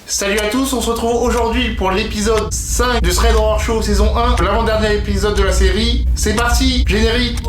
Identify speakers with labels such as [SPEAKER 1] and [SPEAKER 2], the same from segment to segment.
[SPEAKER 1] Salut à tous, on se retrouve aujourd'hui pour l'épisode 5 de Thread Horror Show saison 1, l'avant-dernier épisode de la série. C'est parti, générique.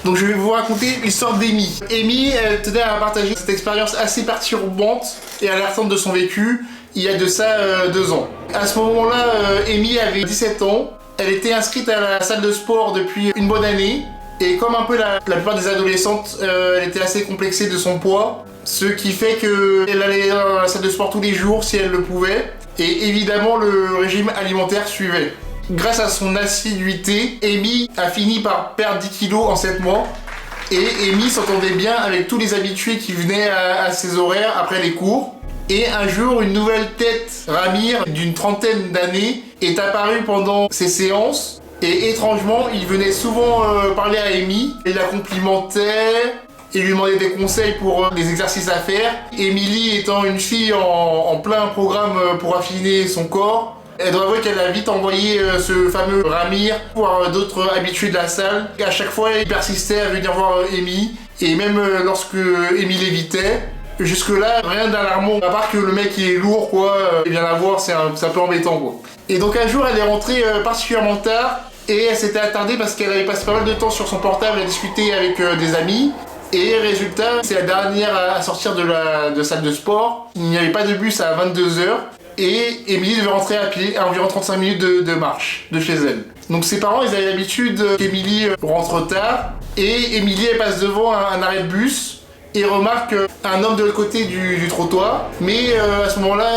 [SPEAKER 1] Donc je vais vous raconter l'histoire d'Amy. Amy, elle tenait à partager cette expérience assez perturbante et alertante de son vécu il y a de ça 2 ans. À ce moment-là, Amy avait 17 ans. Elle était inscrite à la salle de sport depuis une bonne année. Et comme un peu la plupart des adolescentes, elle était assez complexée de son poids. Ce qui fait qu'elle allait dans la salle de sport tous les jours si elle le pouvait. Et évidemment, le régime alimentaire suivait. Grâce à son assiduité, Amy a fini par perdre 10 kilos en 7 mois. Et Amy s'entendait bien avec tous les habitués qui venaient à ses horaires après les cours. Et un jour, une nouvelle tête, Ramir, d'une trentaine d'années, est apparue pendant ses séances. Et étrangement, il venait souvent parler à Amy. Il la complimentait et lui demandait des conseils pour les exercices à faire. Emily étant une fille en plein programme pour affiner son corps, elle doit avouer qu'elle a vite envoyé ce fameux Ramir voir d'autres habitués de la salle. À chaque fois, il persistait à venir voir Amy. Et même lorsque Amy l'évitait, jusque-là, rien d'alarmant. À part que le mec il est lourd, quoi. Il vient la voir, c'est un peu embêtant, quoi. Et donc un jour, elle est rentrée particulièrement tard. Et elle s'était attardée parce qu'elle avait passé pas mal de temps sur son portable à discuter avec des amis. Et résultat, c'est la dernière à sortir de la salle de sport. Il n'y avait pas de bus à 22h. Et Emily devait rentrer à pied à environ 35 minutes de marche de chez elle. Donc ses parents, ils avaient l'habitude qu'Emily rentre tard. Et Emily, elle passe devant un arrêt de bus et remarque un homme de l'autre côté du trottoir. Mais à ce moment-là,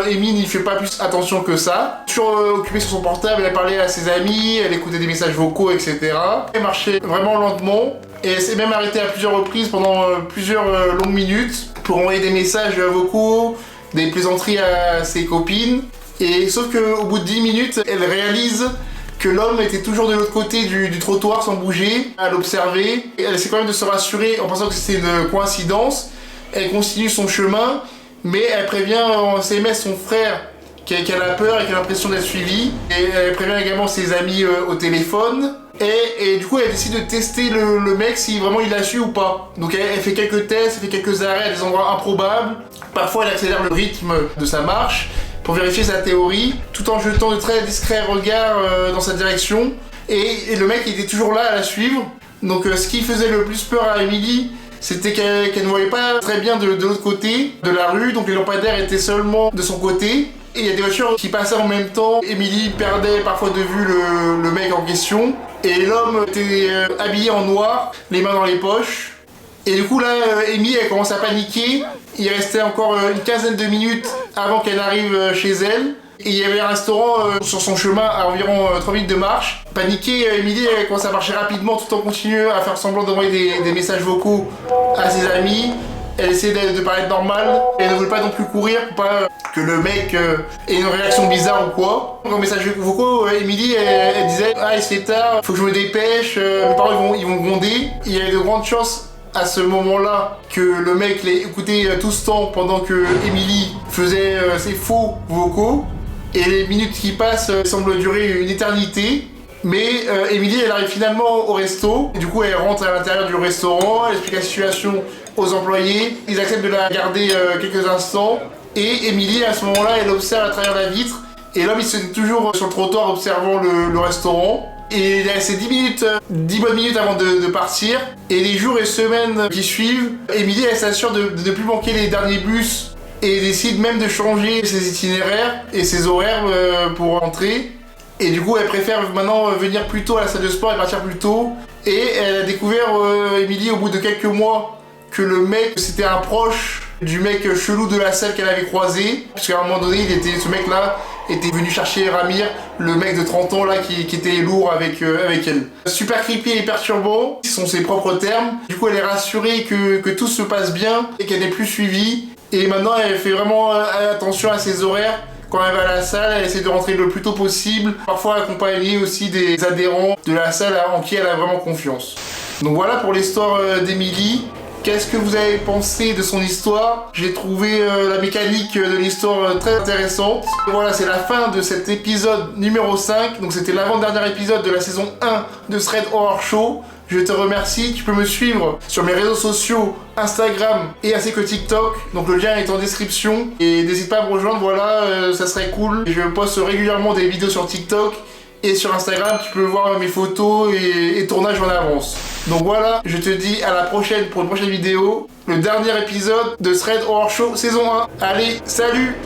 [SPEAKER 1] Amy n'y fait pas plus attention que ça. Toujours occupée sur son portable, elle parlait à ses amis, elle écoutait des messages vocaux, etc. Elle marchait vraiment lentement. Et elle s'est même arrêtée à plusieurs reprises pendant plusieurs longues minutes pour envoyer des messages vocaux, des plaisanteries à ses copines. Et sauf qu'au bout de 10 minutes, elle réalise que l'homme était toujours de l'autre côté du trottoir sans bouger, à l'observer. Elle essaie quand même de se rassurer en pensant que c'était une coïncidence. Elle continue son chemin, mais elle prévient en SMS son frère qu'elle a peur et qu'elle a l'impression d'être suivie. Et elle prévient également ses amis au téléphone. Et du coup, elle décide de tester le mec si vraiment il l'a su ou pas. Donc elle fait quelques tests, elle fait quelques arrêts à des endroits improbables. Parfois, elle accélère le rythme de sa marche pour vérifier sa théorie, tout en jetant de très discrets regards dans sa direction. Et le mec était toujours là à la suivre. Donc ce qui faisait le plus peur à Emily, c'était qu'elle ne voyait pas très bien de l'autre côté de la rue. Donc les lampadaires étaient seulement de son côté. Et il y a des voitures qui passaient en même temps. Emily perdait parfois de vue le mec en question. Et l'homme était habillé en noir, les mains dans les poches. Et du coup là, Amy elle commence à paniquer. Il restait encore une quinzaine de minutes avant qu'elle arrive chez elle. Et il y avait un restaurant sur son chemin à environ 3 minutes de marche. Paniquée, Emily elle commence à marcher rapidement tout en continuant à faire semblant d'envoyer des messages vocaux à ses amis. Elle essaie de paraître normale. Elle ne voulait pas non plus courir pour pas que le mec ait une réaction bizarre ou quoi. Dans le message vocaux, Emily elle disait « Ah, il se fait tard, faut que je me dépêche, mes parents ils vont gronder ». Il y avait de grandes chances à ce moment-là que le mec l'ait écouté tout ce temps pendant que Emily faisait ses faux vocaux. Et les minutes qui passent semblent durer une éternité. Mais Emily elle arrive finalement au resto. Et du coup elle rentre à l'intérieur du restaurant, elle explique la situation aux employés. Ils acceptent de la garder quelques instants. Et Emily à ce moment-là elle observe à travers la vitre. Et l'homme il se tient toujours sur le trottoir observant le restaurant. Et il a ces 10 bonnes minutes avant de partir. Et les jours et semaines qui suivent, Emily elle s'assure de ne plus manquer les derniers bus. Et décide même de changer ses itinéraires et ses horaires pour rentrer. Et du coup, elle préfère maintenant venir plus tôt à la salle de sport et partir plus tôt. Et elle a découvert, Emily, au bout de quelques mois, que le mec, c'était un proche du mec chelou de la salle qu'elle avait croisé. Parce qu'à un moment donné, ce mec-là était venu chercher Ramir, le mec de 30 ans là qui était lourd avec elle. Super creepy et perturbant, ce sont ses propres termes. Du coup, elle est rassurée que tout se passe bien et qu'elle n'est plus suivie. Et maintenant, elle fait vraiment attention à ses horaires Quand elle va à la salle, elle essaie de rentrer le plus tôt possible, parfois accompagnée aussi des adhérents de la salle en qui elle a vraiment confiance. Donc voilà pour l'histoire d'Emily. Qu'est-ce que vous avez pensé de son histoire? J'ai trouvé la mécanique de l'histoire très intéressante. Et voilà, c'est la fin de cet épisode numéro 5. Donc c'était l'avant-dernier épisode de la saison 1 de Thread Horror Show. Je te remercie. Tu peux me suivre sur mes réseaux sociaux, Instagram et ainsi que TikTok. Donc le lien est en description. Et n'hésite pas à me rejoindre, voilà, ça serait cool. Je poste régulièrement des vidéos sur TikTok. Et sur Instagram, tu peux voir mes photos et tournages en avance. Donc voilà, je te dis à la prochaine pour une prochaine vidéo. Le dernier épisode de Thread Horror Show saison 1. Allez, salut!